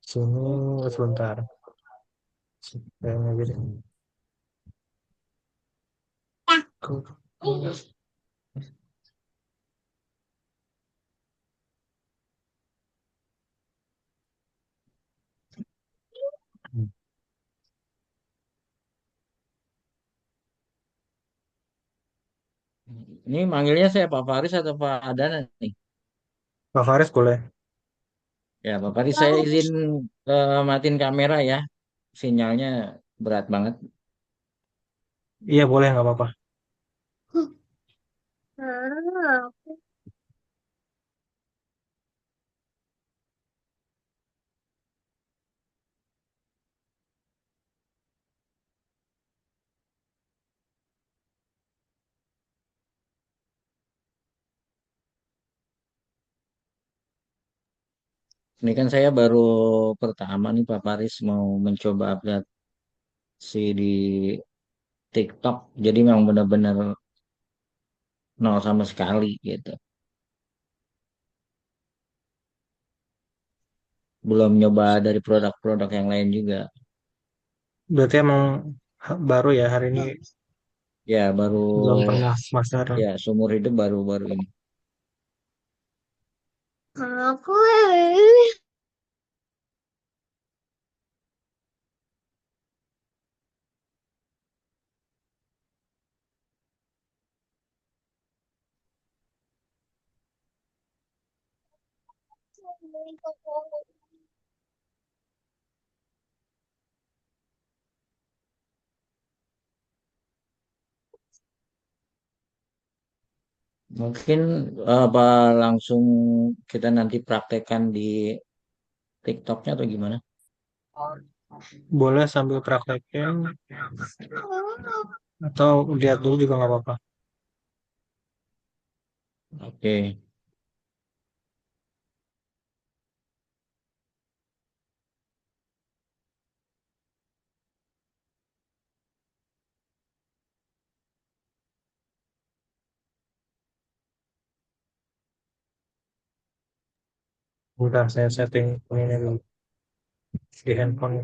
Sini sebentar. Kayaknya gitu. Ini manggilnya saya Pak Faris atau Pak Adana nih? Pak Faris boleh? Ya, Pak Faris saya izin matiin kamera ya. Sinyalnya berat banget. Iya boleh nggak apa-apa. Ini kan saya baru pertama nih Pak Faris mau mencoba aplikasi di TikTok. Jadi memang benar-benar nol sama sekali gitu. Belum nyoba dari produk-produk yang lain juga. Berarti emang baru ya hari ini Ya, baru belum pernah masuk. ya seumur hidup baru-baru ini. Aku Mungkin apa langsung kita nanti praktekkan di TikToknya atau gimana? boleh sambil praktekin atau lihat dulu juga nggak apa-apa. Oke. Udah saya setting ini dulu di handphone.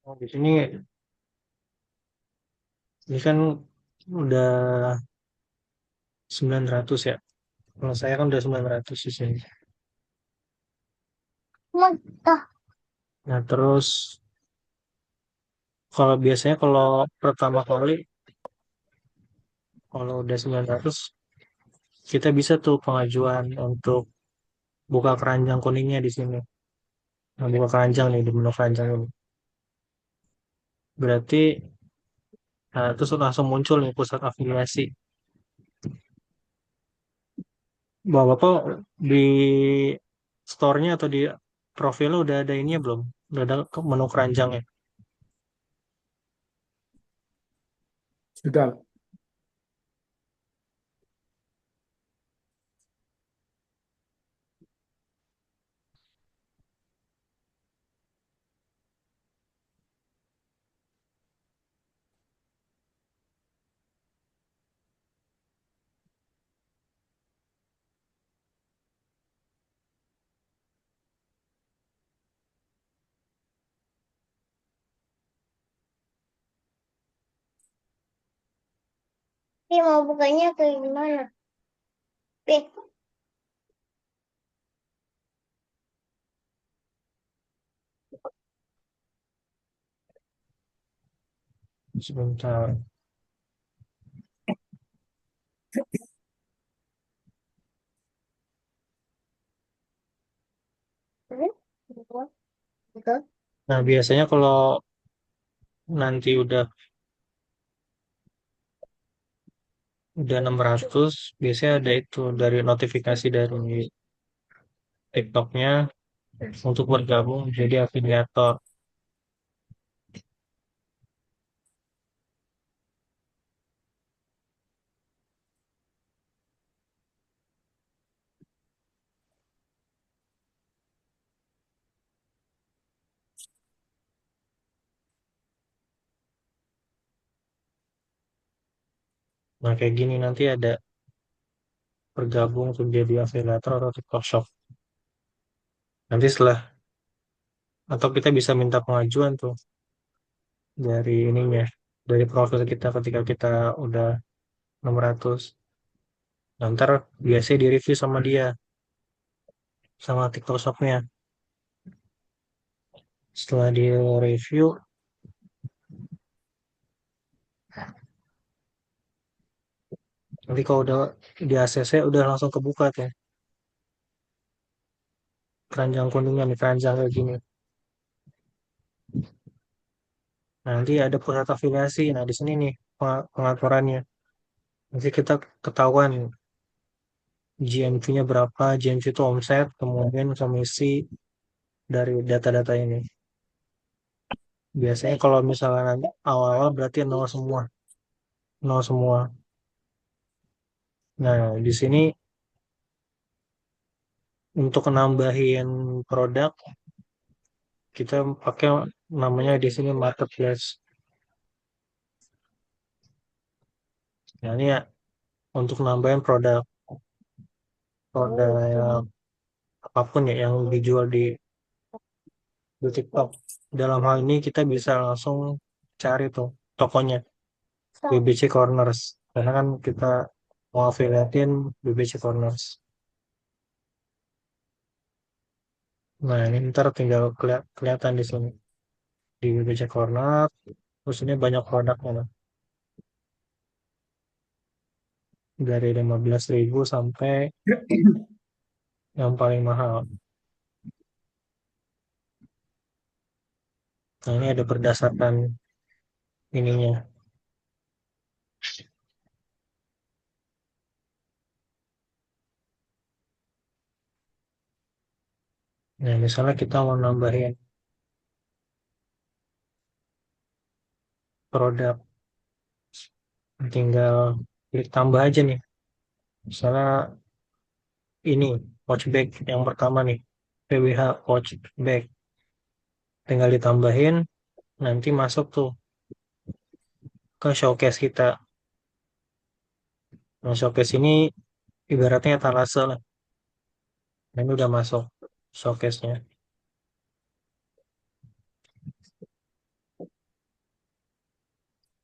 Oh, di sini ini kan udah 900 ya. Kalau saya kan udah 900 di sini. Nah, terus kalau biasanya kalau pertama kali kalau udah 900 kita bisa tuh pengajuan untuk buka keranjang kuningnya di sini. Nah, buka keranjang nih di menu keranjang ini. Berarti terus langsung muncul nih pusat afiliasi. Bapak di store-nya atau di profilnya udah ada ininya belum? Udah ada menu keranjangnya. Sudah. mau bukanya kayak gimana? Pi, Sebentar. hmm? Betul. Nah, biasanya kalau nanti udah 600, biasanya ada itu dari notifikasi dari TikToknya untuk bergabung jadi afiliator. Nah, kayak gini nanti ada bergabung untuk jadi afiliator atau TikTok Shop. Nanti atau kita bisa minta pengajuan tuh dari ininya, dari profil kita ketika kita udah 600. Nah, ntar biasanya di-review sama dia, sama TikTok Shopnya. Setelah di-review, nanti kalau udah di ACC udah langsung kebuka tuh. Keranjang kuningnya nih, keranjang kayak gini. Nah, nanti ada pusat afiliasi. Nah, di sini nih pengaturannya. Nanti kita ketahuan GMV-nya berapa, GMV itu omset, kemudian komisi dari data-data ini. Biasanya kalau misalnya nanti awal-awal berarti nol semua, nol semua. Nah, di sini untuk nambahin produk kita pakai namanya di sini marketplace. Nah, ini ya untuk nambahin produk apapun ya yang dijual di TikTok. Dalam hal ini kita bisa langsung cari tuh tokonya BBC Corners karena kan kita mau affiliatein BBC Corners. Nah, ini ntar tinggal kelihatan di sini di BBC Corner. Terus ini banyak produknya nah. Dari 15.000 sampai yang paling mahal. Nah, ini ada berdasarkan ininya. Nah, misalnya kita mau nambahin produk, tinggal klik tambah aja nih. Misalnya ini watch bag yang pertama nih, PWH watch bag. Tinggal ditambahin, nanti masuk tuh ke showcase kita. Nah, showcase ini ibaratnya etalase lah. Nah, ini udah masuk showcase-nya.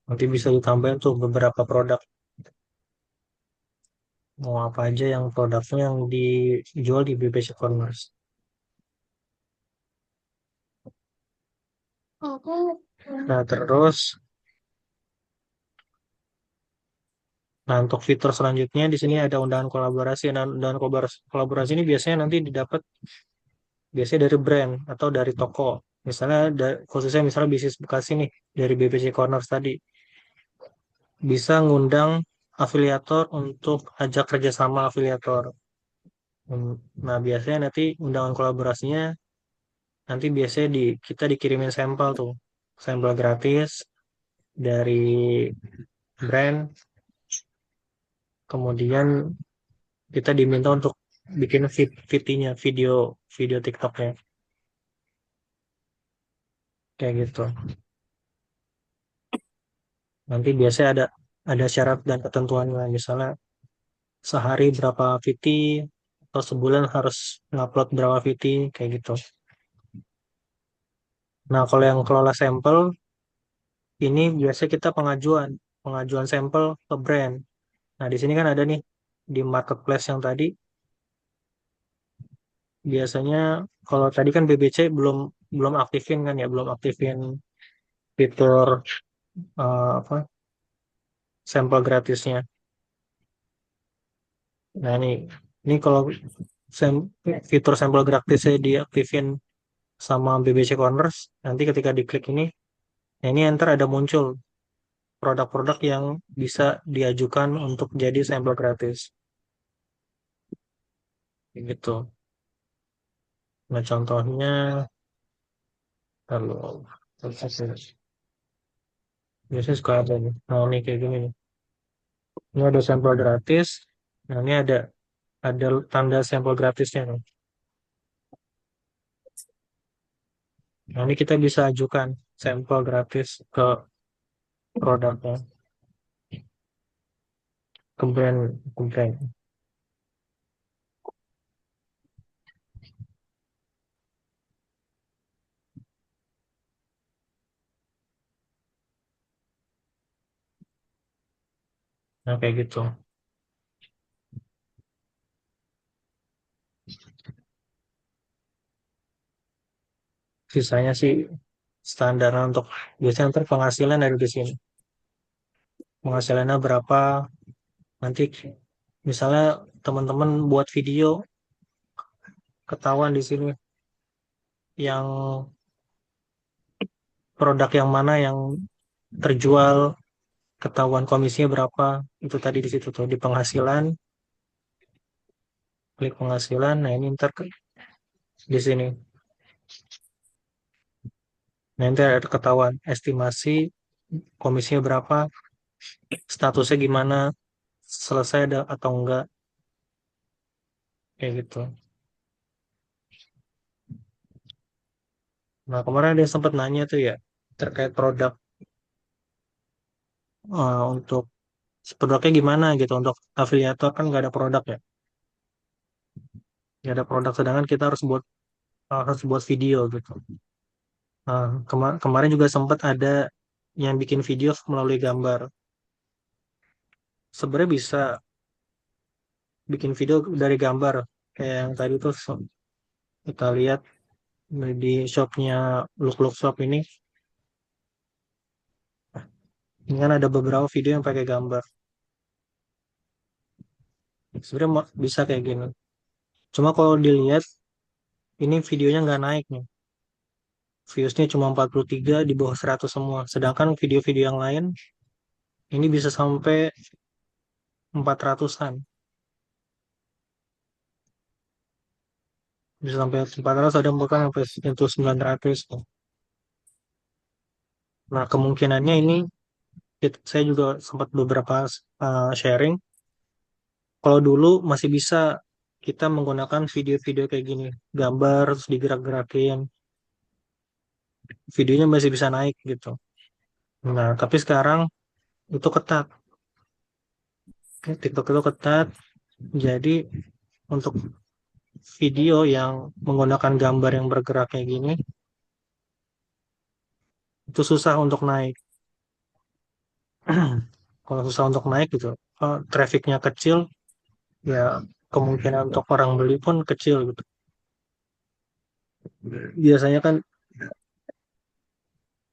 Nanti bisa ditambahin tuh beberapa produk. Mau apa aja yang produknya yang dijual di BBC Commerce. Aku Nah, terus, nah untuk fitur selanjutnya di sini ada undangan kolaborasi. Nah, undangan kolaborasi ini biasanya nanti didapat biasanya dari brand atau dari toko. Misalnya, khususnya misalnya bisnis Bekasi nih, dari BBC Corners tadi. Bisa ngundang afiliator untuk ajak kerjasama afiliator. Nah, biasanya nanti undangan kolaborasinya nanti biasanya kita dikirimin sampel tuh, sampel gratis dari brand. Kemudian kita diminta untuk bikin video video TikToknya kayak gitu. Nanti biasanya ada syarat dan ketentuannya, misalnya sehari berapa VT atau sebulan harus ngupload berapa VT kayak gitu. Nah, kalau yang kelola sampel ini biasanya kita pengajuan sampel ke brand. Nah, di sini kan ada nih di marketplace yang tadi biasanya kalau tadi kan BBC belum belum aktifin kan ya, belum aktifin fitur apa sampel gratisnya. Nah, ini kalau sam- fitur sampel gratisnya diaktifin sama BBC Corners, nanti ketika diklik ini, nah ini enter ada muncul produk-produk yang bisa diajukan untuk jadi sampel gratis. Gitu. Nah, contohnya, kalau biasanya suka ada nih. Nah, ini kayak gini nih. Ini ada sampel gratis. Nah, ini ada tanda sampel gratisnya nih. Nah, ini kita bisa ajukan sampel gratis ke produknya, ke brand. Nah, kayak gitu. Sisanya sih standar untuk biasanya ntar penghasilan dari di sini. Penghasilannya berapa? Nanti misalnya teman-teman buat video ketahuan di sini yang produk yang mana yang terjual, ketahuan komisinya berapa. Itu tadi di situ tuh di penghasilan, klik penghasilan. Nah, ini ntar di sini. Nanti ada ketahuan estimasi komisinya berapa, statusnya gimana, selesai ada atau enggak, kayak gitu. Nah, kemarin ada yang sempat nanya tuh ya, terkait produk untuk produknya gimana gitu. Untuk afiliator kan nggak ada produk ya, nggak ada produk, sedangkan kita harus buat video gitu. Nah, kemarin juga sempat ada yang bikin video melalui gambar. Sebenarnya bisa bikin video dari gambar, kayak yang tadi tuh kita lihat di shopnya Look Look Shop ini kan ada beberapa video yang pakai gambar. Sebenarnya bisa kayak gini. Cuma kalau dilihat, ini videonya nggak naik nih. Viewsnya cuma 43 di bawah 100 semua. Sedangkan video-video yang lain, ini bisa sampai 400-an. Bisa sampai 400, ada yang bahkan sampai sentuh 900. Nah, kemungkinannya ini, saya juga sempat beberapa sharing. Kalau dulu masih bisa kita menggunakan video-video kayak gini. Gambar, terus digerak-gerakin. Videonya masih bisa naik gitu. Nah, tapi sekarang itu ketat. TikTok itu ketat. Jadi untuk video yang menggunakan gambar yang bergerak kayak gini itu susah untuk naik. Kalau susah untuk naik gitu, trafficnya kecil, ya kemungkinan untuk orang beli pun kecil gitu. Biasanya kan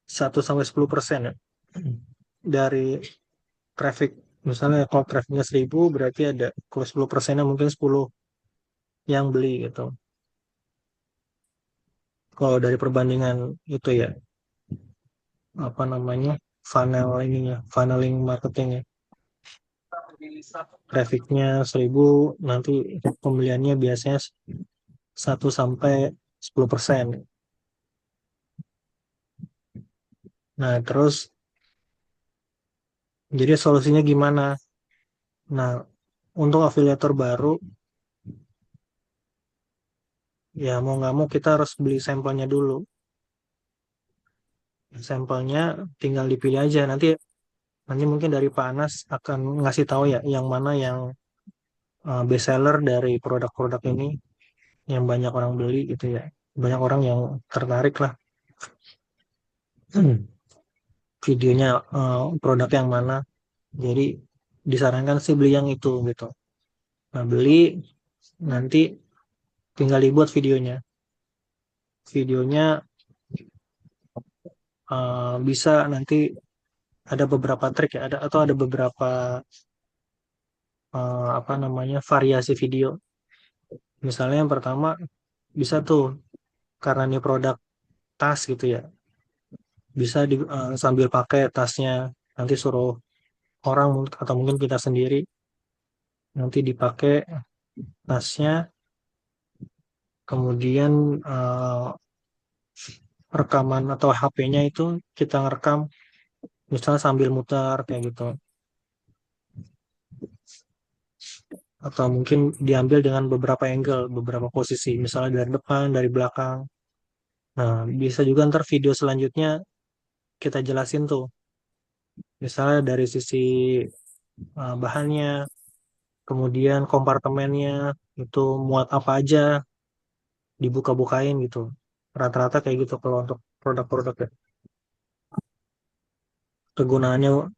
1 sampai 10% ya dari traffic. Misalnya kalau trafficnya 1.000 berarti ada, kalau 10%-nya mungkin 10 yang beli gitu. Kalau dari perbandingan itu ya, apa namanya, funneling marketing ya. Trafficnya 1.000, nanti pembeliannya biasanya 1 sampai 10%. Nah, terus jadi solusinya gimana? Nah, untuk afiliator baru, ya mau nggak mau kita harus beli sampelnya dulu. Sampelnya tinggal dipilih aja. Nanti mungkin dari Pak Anas akan ngasih tahu ya yang mana yang best seller dari produk-produk ini, yang banyak orang beli gitu ya. Banyak orang yang tertarik lah. Videonya produk yang mana. Jadi disarankan sih beli yang itu gitu. Nah, beli nanti tinggal dibuat videonya. Videonya bisa nanti ada beberapa trik ya, ada atau ada beberapa apa namanya variasi video. Misalnya yang pertama bisa tuh karena ini produk tas gitu ya, bisa sambil pakai tasnya nanti suruh orang atau mungkin kita sendiri nanti dipakai tasnya, kemudian rekaman atau HP-nya itu kita ngerekam misalnya sambil muter kayak gitu, atau mungkin diambil dengan beberapa angle, beberapa posisi, misalnya dari depan, dari belakang. Nah, bisa juga ntar video selanjutnya kita jelasin tuh, misalnya dari sisi bahannya, kemudian kompartemennya itu muat apa aja, dibuka-bukain gitu. Rata-rata kayak gitu kalau untuk produk-produk ya. Kegunaannya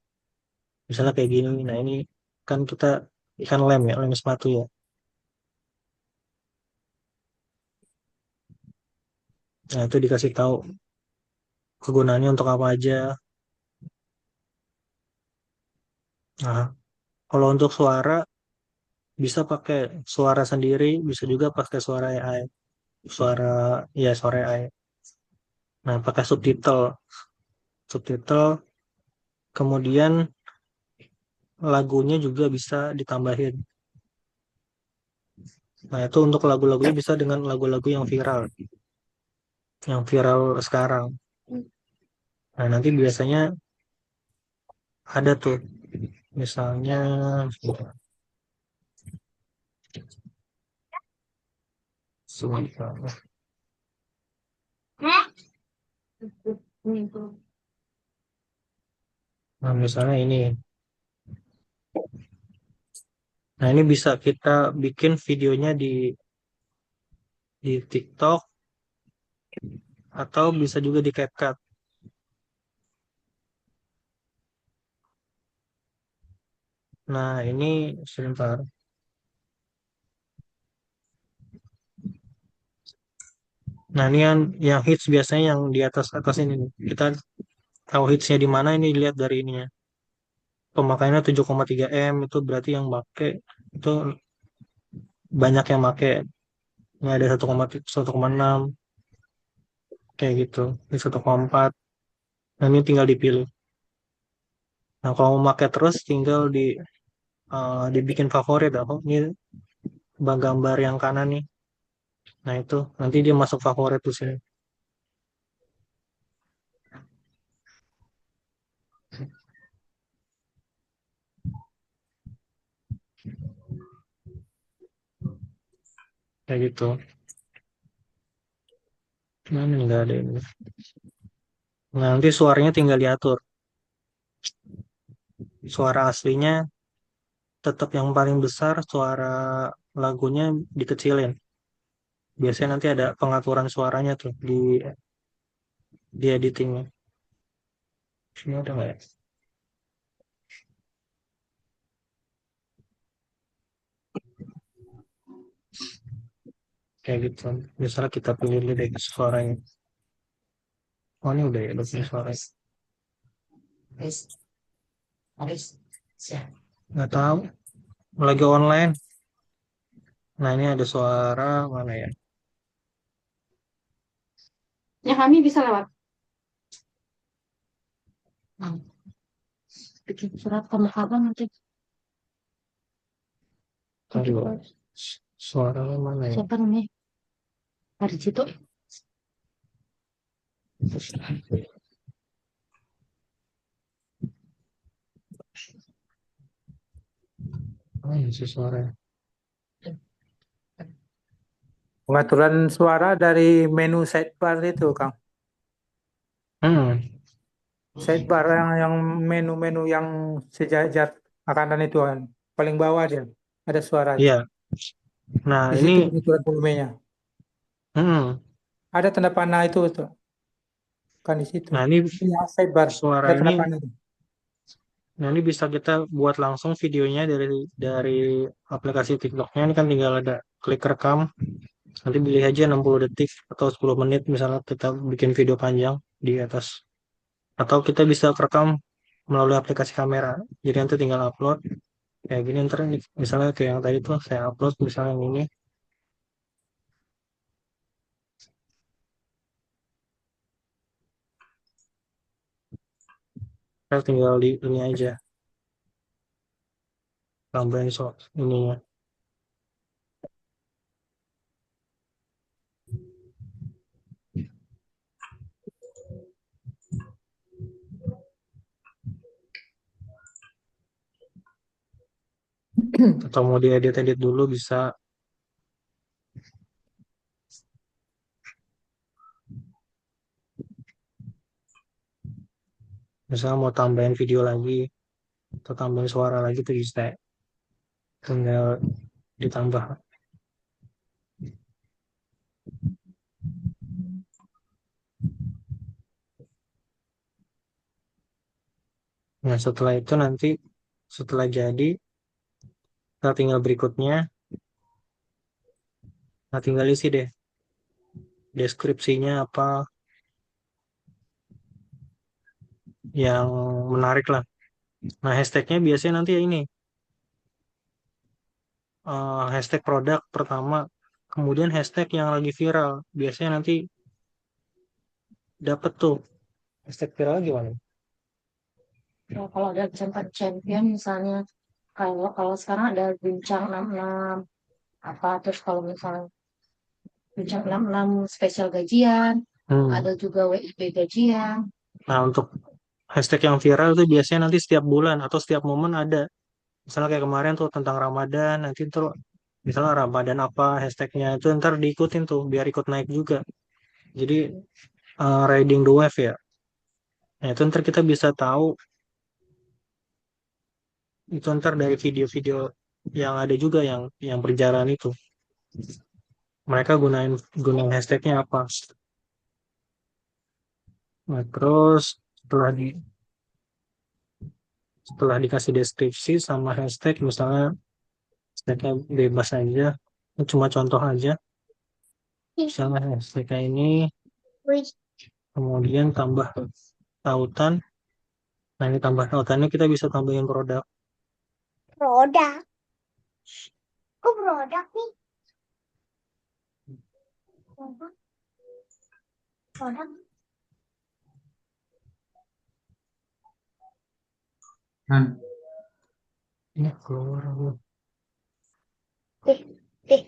misalnya kayak gini. Nah, ini kan kita ikan lem ya, lem sepatu ya. Nah, itu dikasih tahu kegunaannya untuk apa aja. Nah, kalau untuk suara bisa pakai suara sendiri, bisa juga pakai suara AI. Suara ya suara AI. Nah, pakai subtitle. Subtitle kemudian lagunya juga bisa ditambahin. Nah, itu untuk lagu-lagunya bisa dengan lagu-lagu yang viral sekarang. Nah, nanti biasanya ada tuh, misalnya sebentar. Nah, misalnya ini. Nah, ini bisa kita bikin videonya di TikTok atau bisa juga di CapCut. Nah, ini sebentar. Nah, ini yang hits biasanya yang di atas atas ini nih. Kita tahu hitsnya di mana ini dilihat dari ininya. Pemakaiannya 7,3 M itu berarti yang pakai itu banyak yang pakai. Ini ada 1,6 kayak gitu. Ini 1,4. Nah, ini tinggal dipilih. Nah, kalau mau pakai terus tinggal dibikin favorit. Oh, ini gambar yang kanan nih. Nah, itu nanti dia masuk favorit tuh sini. Kayak gitu. Mana nggak ada ini. Nah, nanti suaranya tinggal diatur. Suara aslinya tetap yang paling besar, suara lagunya dikecilin. Biasanya nanti ada pengaturan suaranya tuh di editingnya. Sini ada nggak ya? Kayak gitu. Misalnya kita pilih deh suaranya. Oh, ini udah ya, udah punya suaranya. Nggak tahu. Lagi online. Nah, ini ada suara mana ya? Ya kami bisa lewat. Bikin surat kamu kapan nanti? Tadi suara mana ya? Siapa namanya? Dari situ. Oh, ini sih suara. Pengaturan suara dari menu sidebar itu, Kang. Hmm, Sidebar yang menu-menu yang sejajar kanan itu kan. Paling bawah dia ada suara. iya. Nah, Di ini situ pengaturan volumenya. hmm, Ada tanda panah itu tuh. Kan di situ. nah ini Iya, sidebar. suara Ada ini tanda panah. Nah, ini bisa kita buat langsung videonya dari aplikasi TikToknya. Ini kan tinggal ada klik rekam. Nanti pilih aja 60 detik atau 10 menit misalnya kita bikin video panjang di atas. Atau kita bisa rekam melalui aplikasi kamera. Jadi nanti tinggal upload. Kayak gini ntar misalnya kayak yang tadi tuh saya upload misalnya yang ini. Saya tinggal di ini aja. Tambahin ininya. Atau mau diedit-edit dulu bisa. Misalnya mau tambahin video lagi atau tambahin suara lagi tuh bisa. Tinggal ditambah. Nah, setelah itu nanti setelah jadi, kita tinggal berikutnya, nah tinggal isi deh deskripsinya apa yang menarik lah. Nah, hashtagnya biasanya nanti ya ini hashtag produk pertama, kemudian hashtag yang lagi viral. Biasanya nanti dapet tuh hashtag viral gimana? Ya, kalau ada champion misalnya, kalau kalau sekarang ada Bincang 66 apa, terus kalau misalnya Bincang 66 spesial gajian, Hmm. ada juga WIB gajian. Nah, untuk hashtag yang viral itu biasanya nanti setiap bulan atau setiap momen ada. Misalnya kayak kemarin tuh tentang Ramadan, nanti tuh misalnya Ramadan apa hashtagnya itu ntar diikutin tuh biar ikut naik juga. Jadi riding the wave ya. Nah, itu ntar kita bisa tahu itu ntar dari video-video yang ada juga yang berjalan itu. Mereka gunain hashtagnya apa. Nah, terus setelah dikasih deskripsi sama hashtag, misalnya hashtagnya bebas aja. Ini cuma contoh aja. Misalnya hashtagnya ini, Wih, kemudian tambah tautan. Nah, ini tambah tautannya kita bisa tambahin produk. produk. Kok produk nih? Produk. Produk. Ini keluar. Deh, deh.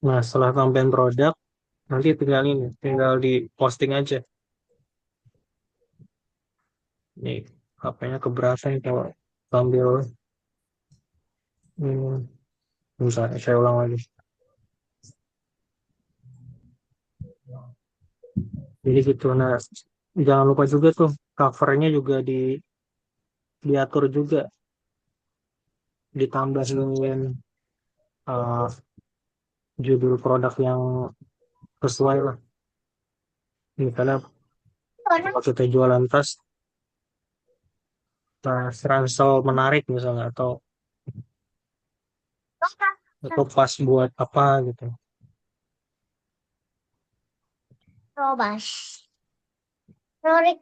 Nah, setelah tambahin produk, nanti tinggal ini, tinggal di posting aja. Nih, HP-nya keberatan kalau sambil ini. Misalnya, saya ulang lagi. Jadi gitu. Nah, jangan lupa juga tuh covernya juga diatur juga, ditambah dengan uh, judul produk yang sesuai lah. Misalnya Produk. kalau kita jualan tas ransel menarik misalnya atau pas buat apa gitu. Robas. Rorik.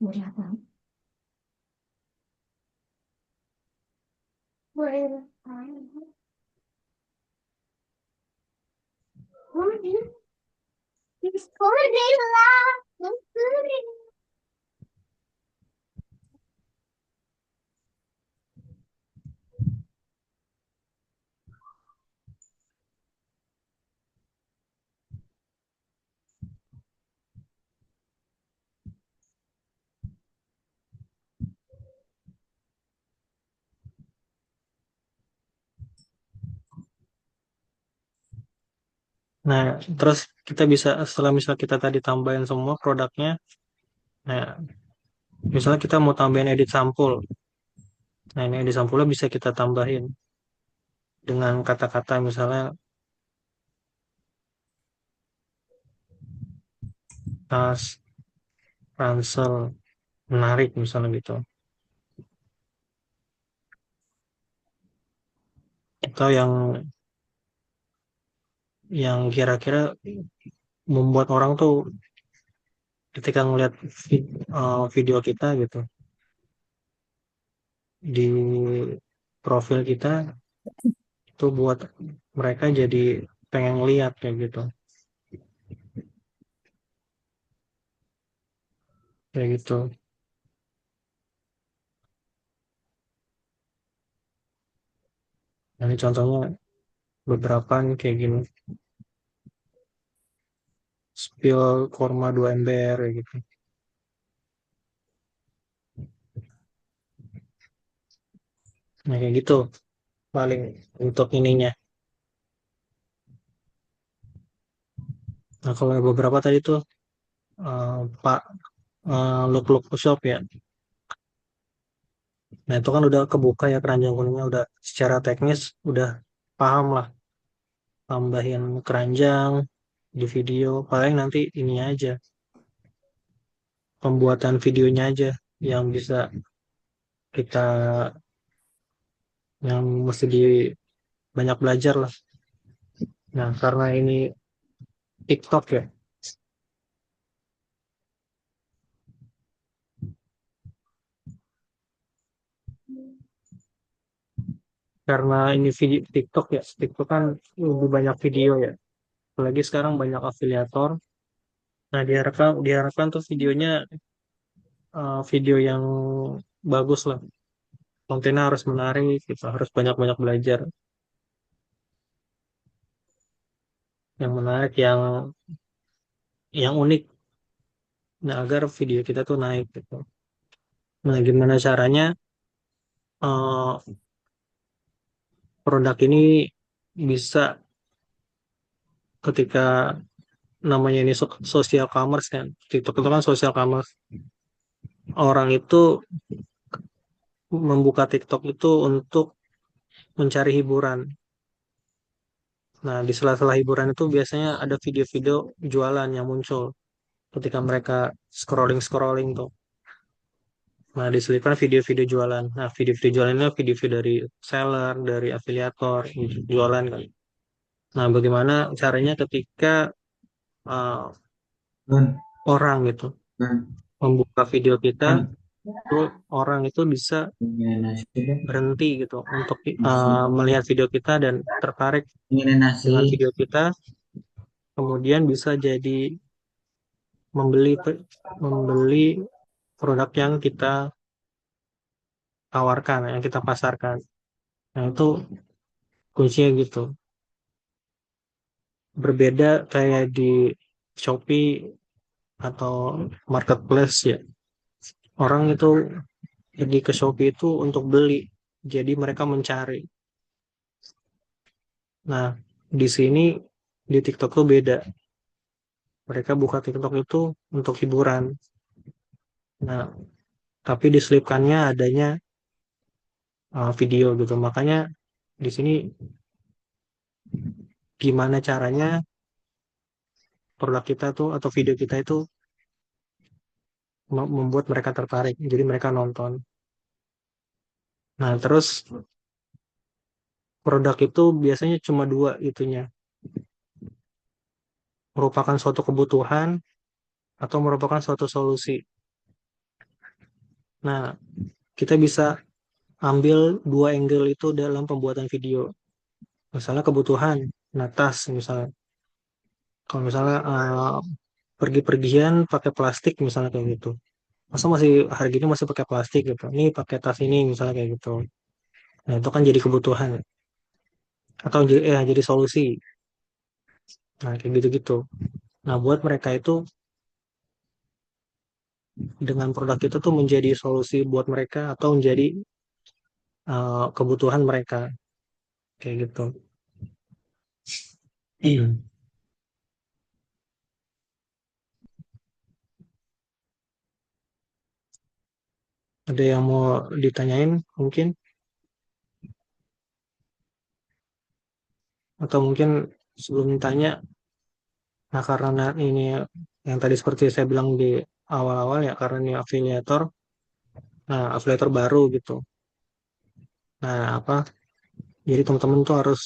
Kelihatan. Nah, terus kita bisa setelah misal kita tadi tambahin semua produknya, nah misalnya kita mau tambahin edit sampul, nah ini edit sampulnya bisa kita tambahin dengan kata-kata misalnya tas, ransel, menarik misalnya gitu, atau yang kira-kira membuat orang tuh ketika ngeliat video kita gitu di profil kita itu buat mereka jadi pengen lihat kayak gitu, kayak gitu. Nah, ini contohnya beberapa nih kayak gini, spill korma 2 ember kayak gitu. Nah, kayak gitu paling untuk ininya. Nah, kalau beberapa tadi tuh Pak look shop ya. Nah, itu kan udah kebuka ya keranjang kuningnya, udah secara teknis udah paham lah, tambahin keranjang di video. Paling nanti ini aja, pembuatan videonya aja yang bisa kita, yang mesti banyak belajar lah. Nah, karena ini TikTok ya, karena ini video TikTok ya, TikTok kan lebih banyak video ya. Apalagi sekarang banyak afiliator. Nah, diharapkan tuh videonya video yang bagus lah. Kontennya harus menarik, kita harus banyak-banyak belajar. Yang menarik, yang unik. Nah, agar video kita tuh naik gitu. Nah, gimana caranya eh, produk ini bisa ketika namanya ini social commerce kan. TikTok itu kan social commerce. Orang itu membuka TikTok itu untuk mencari hiburan. Nah, di sela-sela hiburan itu biasanya ada video-video jualan yang muncul ketika mereka scrolling-scrolling tuh. Nah, diselipkan video-video jualan. Nah, video-video jualan ini video-video dari seller, dari afiliator, jualan kan. Nah, bagaimana caranya ketika uh, Bun, orang gitu bun, membuka video kita, bun. itu orang itu bisa Ingin nasi deh. berhenti gitu untuk Nasi. melihat video kita dan tertarik Ingin nasi. dengan video kita, kemudian bisa jadi membeli produk yang kita tawarkan, yang kita pasarkan. Nah, itu kuncinya gitu. Berbeda kayak di Shopee atau marketplace ya. Orang itu pergi ke Shopee itu untuk beli. Jadi mereka mencari. Nah, di sini di TikTok tuh beda. Mereka buka TikTok itu untuk hiburan. Nah, tapi diselipkannya adanya video gitu. Makanya di sini gimana caranya produk kita tuh atau video kita itu membuat mereka tertarik. Jadi mereka nonton. Nah, terus produk itu biasanya cuma dua itunya. Merupakan suatu kebutuhan atau merupakan suatu solusi. Nah, kita bisa ambil dua angle itu dalam pembuatan video. Misalnya kebutuhan, nah tas misalnya. Kalau misalnya pergi-pergian pakai plastik misalnya kayak gitu. Masa masih hari gini masih pakai plastik gitu. Ini pakai tas ini misalnya kayak gitu. Nah, itu kan jadi kebutuhan atau jadi solusi. Nah, kayak gitu-gitu. Nah, buat mereka itu dengan produk itu tuh menjadi solusi buat mereka atau menjadi kebutuhan mereka kayak gitu. Ada yang mau ditanyain mungkin atau mungkin sebelum ditanya, nah karena ini yang tadi seperti saya bilang di awal-awal ya karena ini afiliator, nah afiliator baru gitu. Nah apa? Jadi teman-teman tuh harus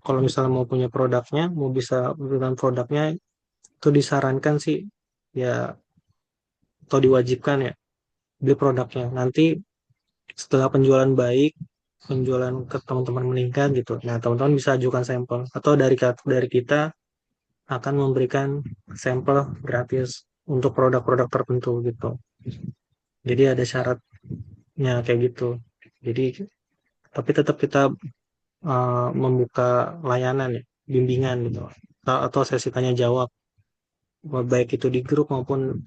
kalau misalnya mau punya produknya, mau bisa dengan produknya itu disarankan sih ya atau diwajibkan ya beli produknya. Nanti setelah penjualan baik, penjualan ke teman-teman meningkat gitu. Nah, teman-teman bisa ajukan sampel atau dari kita akan memberikan sampel gratis untuk produk-produk tertentu gitu. Jadi ada syaratnya kayak gitu. Jadi tapi tetap kita membuka layanan ya, bimbingan gitu atau sesi tanya jawab baik itu di grup maupun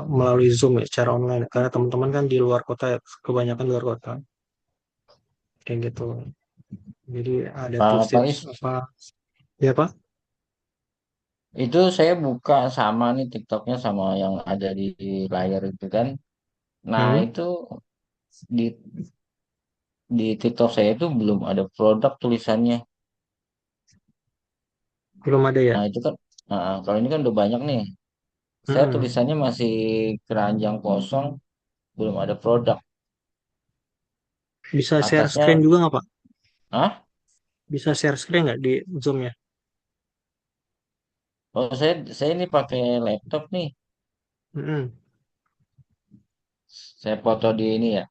melalui Zoom ya secara online karena teman-teman kan di luar kota ya, kebanyakan di luar kota kayak gitu. Jadi ada Pak tips-tips Paris, apa ya Pak? itu saya buka sama nih TikToknya sama yang ada di layar itu kan. Nah Hmm, itu di TikTok saya itu belum ada produk tulisannya. belum ada ya? Nah itu kan, kalau ini kan udah banyak nih. Saya Hmm, tulisannya masih keranjang kosong, belum ada produk. bisa share screen Atasnya, juga nggak Pak? ah, Bisa share screen nggak di Zoom ya? oh saya ini pakai laptop nih. Hmm, Saya foto di ini ya.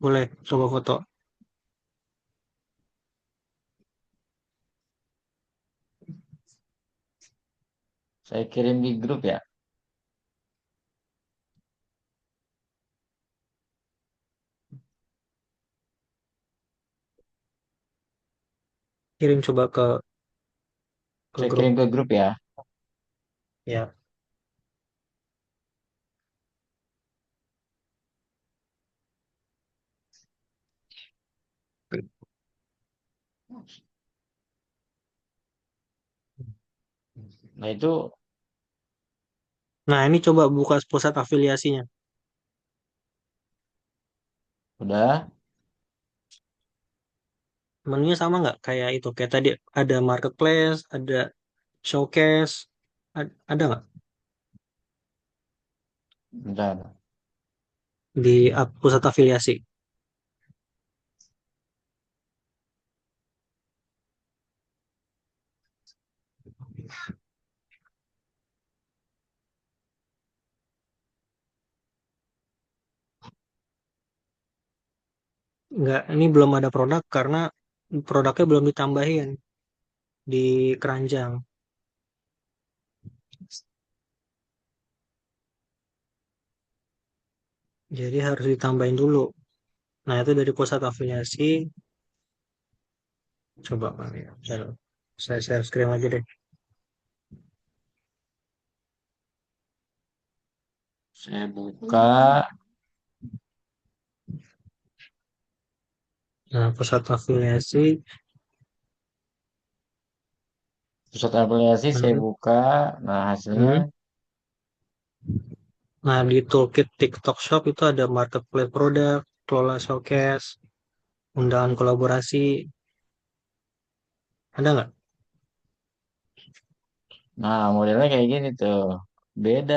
boleh coba foto. Saya kirim di grup ya. Kirim coba ke Saya grup kirim ke grup ya. ya. Nah itu Nah, ini coba buka pusat afiliasinya. udah. Menunya sama nggak kayak itu? Kayak tadi ada marketplace, ada showcase, ada nggak Bentar. di pusat afiliasi? Nggak, ini belum ada produk karena produknya belum ditambahin di keranjang. Jadi harus ditambahin dulu. Nah, itu dari pusat afiliasi. Coba kali ya. Saya share screen aja deh. Saya buka Nah, pusat afiliasi. pusat aplikasi, saya Hmm, buka. Nah hasilnya, hmm. Nah, di toolkit TikTok Shop itu ada marketplace produk, kelola showcase, undangan kolaborasi. Ada nggak? nah modelnya kayak gini tuh. Beda.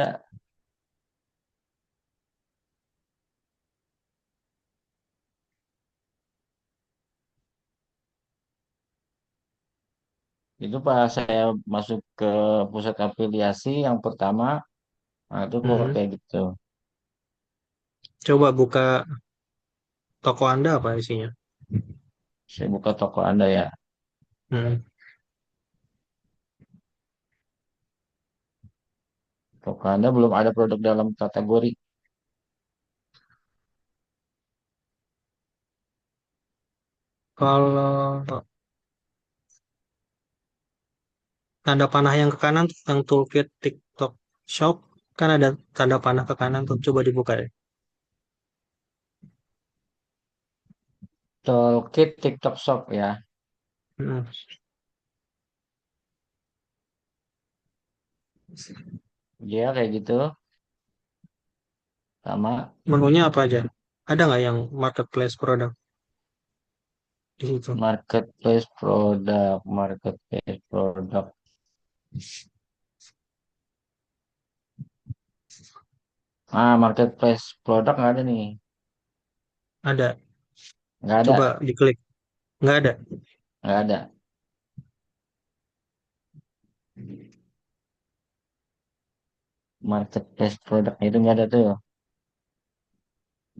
Itu pas saya masuk ke pusat afiliasi yang pertama, nah itu keluar Hmm. kayak gitu. Coba buka toko Anda apa isinya? Saya buka toko Anda ya. Hmm. Toko Anda belum ada produk dalam kategori. Kalau tanda panah yang ke kanan tuh, yang toolkit TikTok Shop, kan ada tanda panah ke kanan tuh. Coba dibuka ya. Toolkit TikTok Shop ya. Hmm. Ya kayak gitu. Sama Menunya apa aja? Ada nggak yang marketplace produk di situ? marketplace produk. Marketplace produk nggak ada nih. Ada. Nggak ada. Coba diklik. Nggak ada. Nggak ada. Marketplace produk itu nggak ada tuh.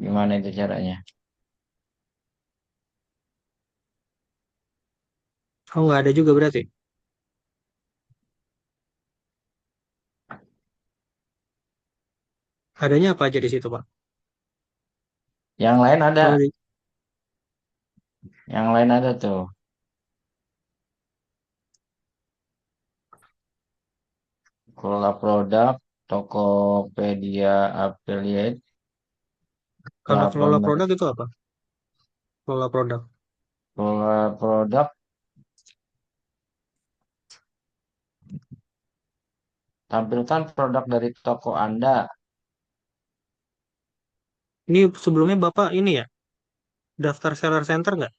Gimana itu caranya? Oh, nggak ada juga berarti. Adanya apa aja di situ, Pak? Yang lain ada. Kalau di, Yang lain ada tuh. Kelola produk, Tokopedia affiliate, kalau kelola platform produk itu apa? Kelola produk. kelola produk, tampilkan produk dari toko Anda. Ini sebelumnya Bapak ini ya, daftar seller center nggak?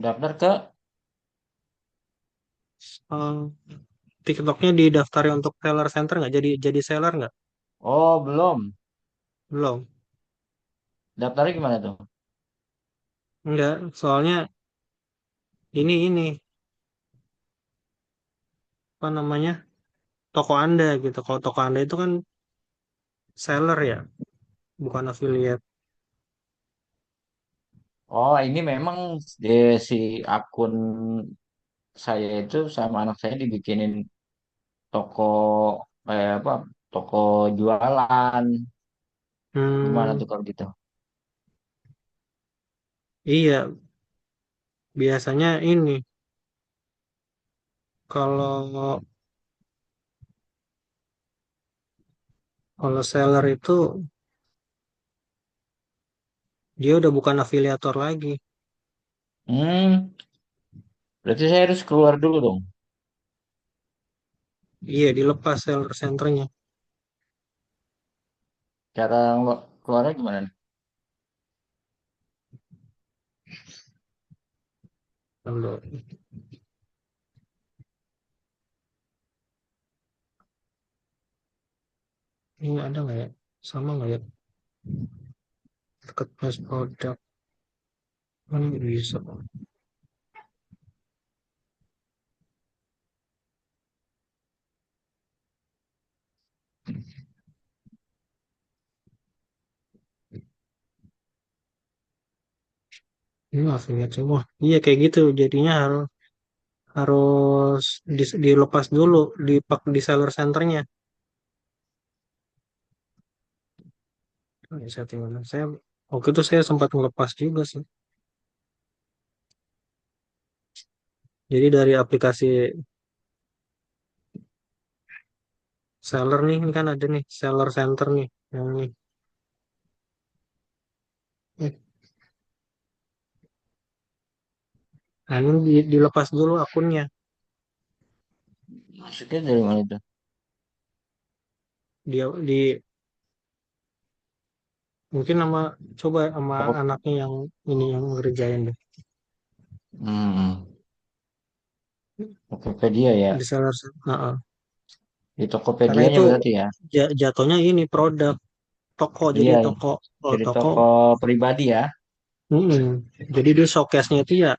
Daftar ke. Eh, TikToknya didaftarin untuk seller center nggak? Jadi seller nggak? Oh, belum. Belum. Daftarnya gimana tuh? Enggak, soalnya ini apa namanya? Toko Anda gitu. Kalau toko Anda itu kan seller ya, bukan affiliate. Oh, ini memang di si akun saya itu sama anak saya dibikinin toko apa? Toko jualan. Gimana Hmm, tuh kalau gitu? iya, biasanya ini kalau kalau seller itu dia udah bukan afiliator lagi. Hmm, berarti saya harus keluar dulu dong. Iya, dilepas seller centernya. Cara keluarnya gimana nih? Kalau ini ada nggak ya? Sama nggak ya? Marketplace produk kan bisa. Ini affiliate semua. Iya kayak gitu. Jadinya harus harus dilepas dulu di seller centernya. Oh, ya, settingan. Saya waktu itu saya sempat ngelepas juga sih. Jadi dari aplikasi seller nih, ini kan ada nih seller center nih yang ini. Eh, Nah, ini dilepas dulu akunnya. Maksudnya dari mana itu? Dia di mungkin sama coba sama Toko, anaknya yang ini yang ngerjain deh hmm, Tokopedia ya. di seller. Heeh. Di Karena Tokopedianya itu berarti ya. jatuhnya ini produk toko jadi Iya, toko oh, jadi toko. toko pribadi ya. Mm-mm. Jadi di showcase-nya itu ya,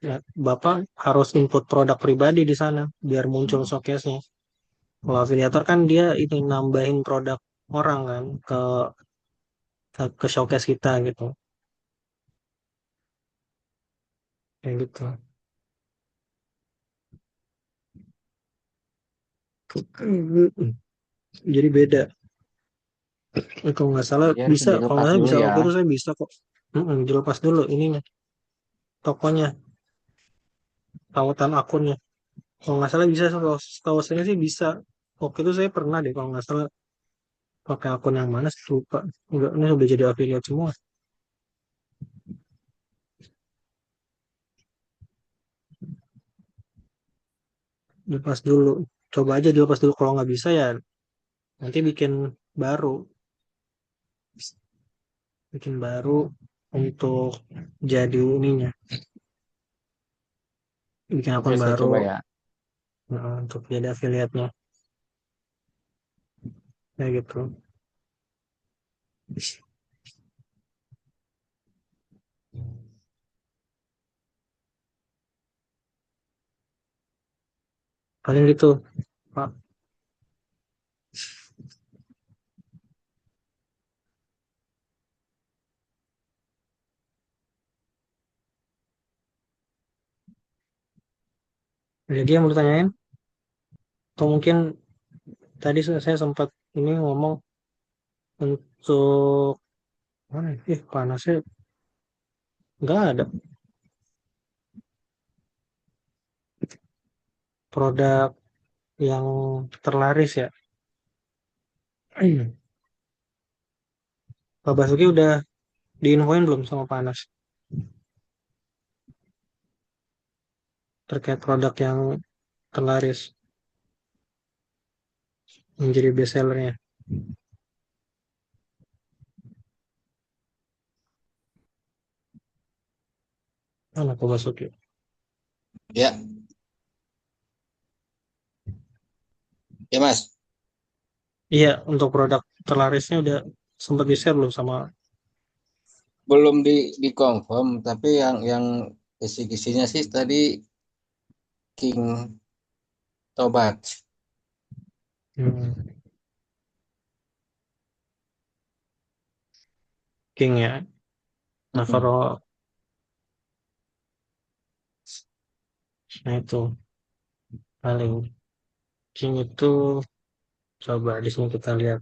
Bapak harus input produk pribadi di sana biar muncul Hmm. showcase-nya. Kalau afiliator kan dia ini nambahin produk orang kan ke ke showcase kita gitu, kayak gitu. Jadi beda. Kalau nggak salah Jadi harus bisa, kalau dilepas nggak salah dulu bisa ya. waktu itu saya bisa kok. Dilepas dulu ininya, tokonya, tautan akunnya. Kalau nggak salah bisa, setahu saya sih bisa. Waktu itu saya pernah deh kalau nggak salah pakai akun yang mana saya lupa. Enggak, ini udah jadi affiliate semua. Dilepas dulu. Coba aja dilepas dulu. Kalau nggak bisa ya nanti baru, bikin baru untuk jadi ininya, bikin Oke, akun saya baru, coba ya. untuk jadi affiliate-nya, kayak gitu. Paling gitu, Pak. Jadi yang mau ditanyain, atau mungkin tadi saya sempat ini ngomong untuk mana? Panasnya nggak ada produk yang terlaris ya. Pak Basuki udah diinfoin belum sama Panas terkait produk yang terlaris menjadi best sellernya? Mana Pak Basuki? Ya, ya Mas. Iya, untuk produk terlarisnya udah sempat di-share belum sama? Belum di confirm, tapi yang kisi-kisinya sih tadi King Tobat. Hmm, King ya. Nah, Mm-mm. kalau nah itu paling King itu, coba di sini kita lihat.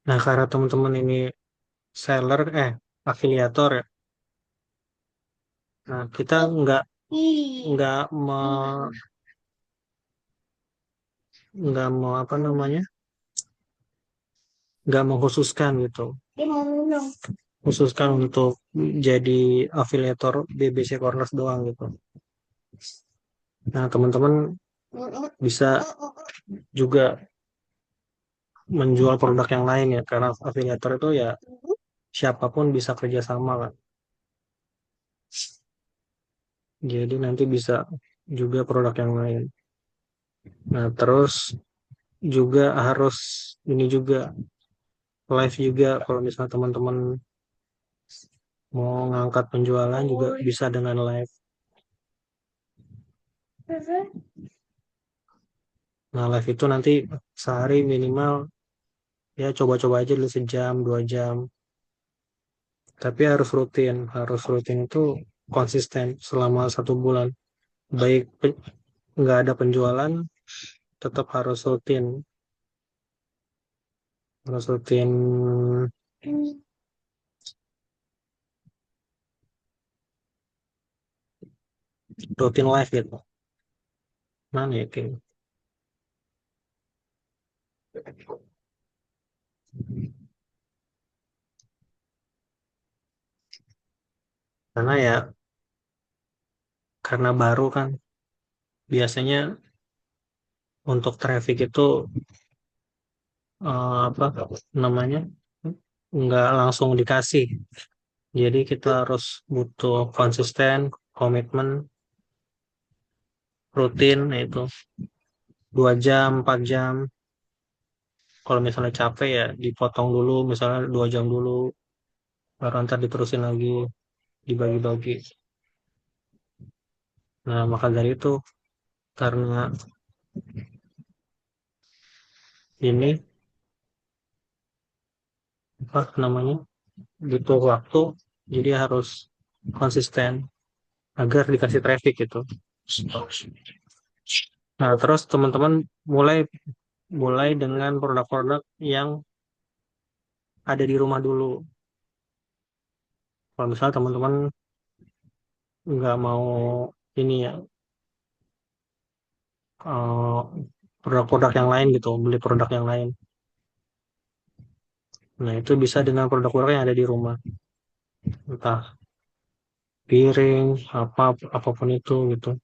Nah, karena teman-teman ini seller, afiliator ya. Nah, kita nggak nggak mau apa namanya, nggak mengkhususkan gitu, Dia mau minum. khususkan untuk jadi afiliator BBC Corners doang gitu. Nah, teman-teman bisa juga menjual produk yang lain ya, karena afiliator itu ya siapapun bisa kerjasama kan. Jadi nanti bisa juga produk yang lain. Nah, terus juga harus ini juga, live juga. Kalau misalnya teman-teman mau ngangkat penjualan juga bisa dengan live. Nah, live itu nanti sehari minimal ya coba-coba aja dulu sejam, 2 jam. Tapi harus rutin itu konsisten selama 1 bulan. Baik nggak ada penjualan, tetap harus rutin live gitu. Mana ya King? Karena ya karena baru kan, biasanya untuk traffic itu apa namanya, nggak langsung dikasih. Jadi kita harus butuh konsisten, komitmen, rutin, itu 2 jam, 4 jam. Kalau misalnya capek ya dipotong dulu, misalnya 2 jam dulu, baru ntar diterusin lagi, dibagi-bagi. Nah, maka dari itu karena ini apa namanya butuh waktu, jadi harus konsisten agar dikasih traffic itu. Nah, terus teman-teman mulai mulai dengan produk-produk yang ada di rumah dulu. Kalau misalnya teman-teman nggak mau ini ya, eh, produk-produk yang lain gitu, beli produk yang lain. Nah, itu bisa dengan produk-produk yang ada di rumah. Entah piring, apapun itu gitu.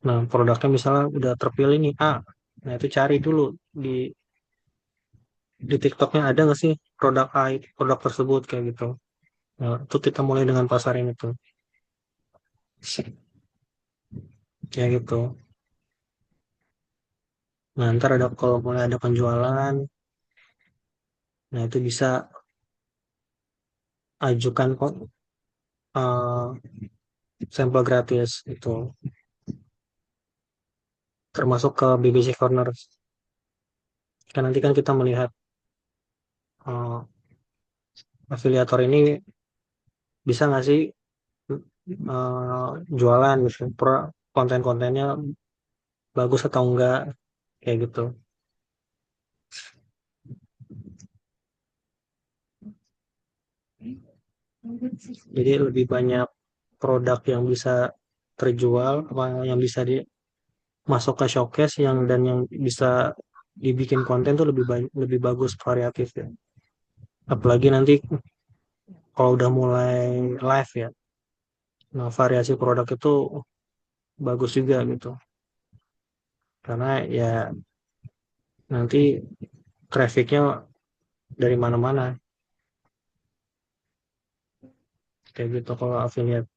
Nah, produknya misalnya udah terpilih nih A. Nah, itu cari dulu di TikToknya ada nggak sih produk A, produk tersebut kayak gitu. Nah, itu kita mulai dengan pasarin itu. Kayak gitu. Nah, ntar ada kalau mulai ada penjualan, nah itu bisa ajukan kok sampel gratis itu, termasuk ke BBC Corner. Kan nanti kan kita melihat eh, afiliator ini bisa nggak sih jualan gitu, konten-kontennya bagus atau enggak kayak gitu. Jadi lebih banyak produk yang bisa terjual, apa yang bisa masuk ke showcase yang dan yang bisa dibikin konten tuh lebih banyak, lebih bagus, variatif ya. Apalagi nanti kalau udah mulai live ya, nah variasi produk itu bagus juga gitu. Karena ya nanti trafficnya dari mana-mana kayak gitu kalau affiliate.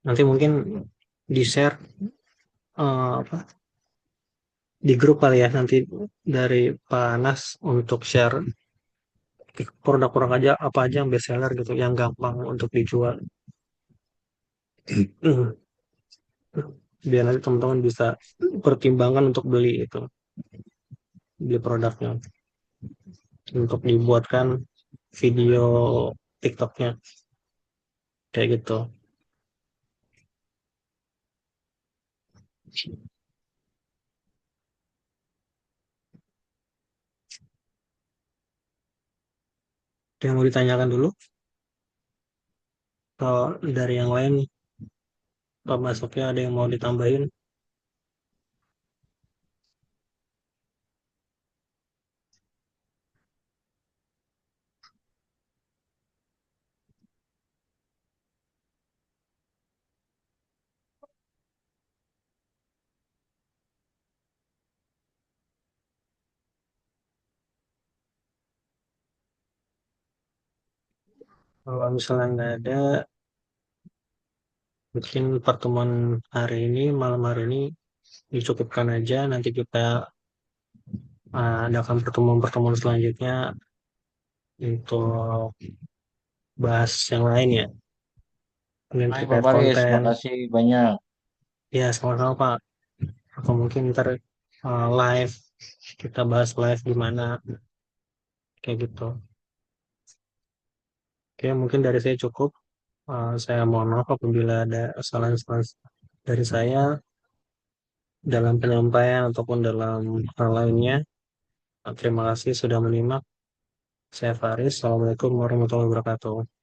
Nanti mungkin di share apa di grup kali ya nanti dari Pak Anas untuk share produk-produk aja apa aja yang best seller gitu, yang gampang untuk dijual. Biar nanti teman-teman bisa pertimbangkan untuk beli itu, beli produknya untuk dibuatkan video TikToknya kayak gitu. Ada yang mau ditanyakan dulu kalau dari yang lain, Pak Masuknya ada yang mau ditambahin? Kalau misalnya nggak ada, mungkin pertemuan hari ini, malam hari ini dicukupkan aja. Nanti kita adakan pertemuan-pertemuan selanjutnya untuk bahas yang lain ya. Mungkin Baik, Pak terkait Paris, konten. makasih banyak. Ya, sama-sama Pak. Atau mungkin ntar live, kita bahas live gimana, kayak gitu. Oke, mungkin dari saya cukup. Saya mohon maaf apabila ada kesalahan-kesalahan dari saya dalam penyampaian ataupun dalam hal lainnya. Terima kasih sudah menyimak. Saya Faris. Assalamualaikum warahmatullahi wabarakatuh.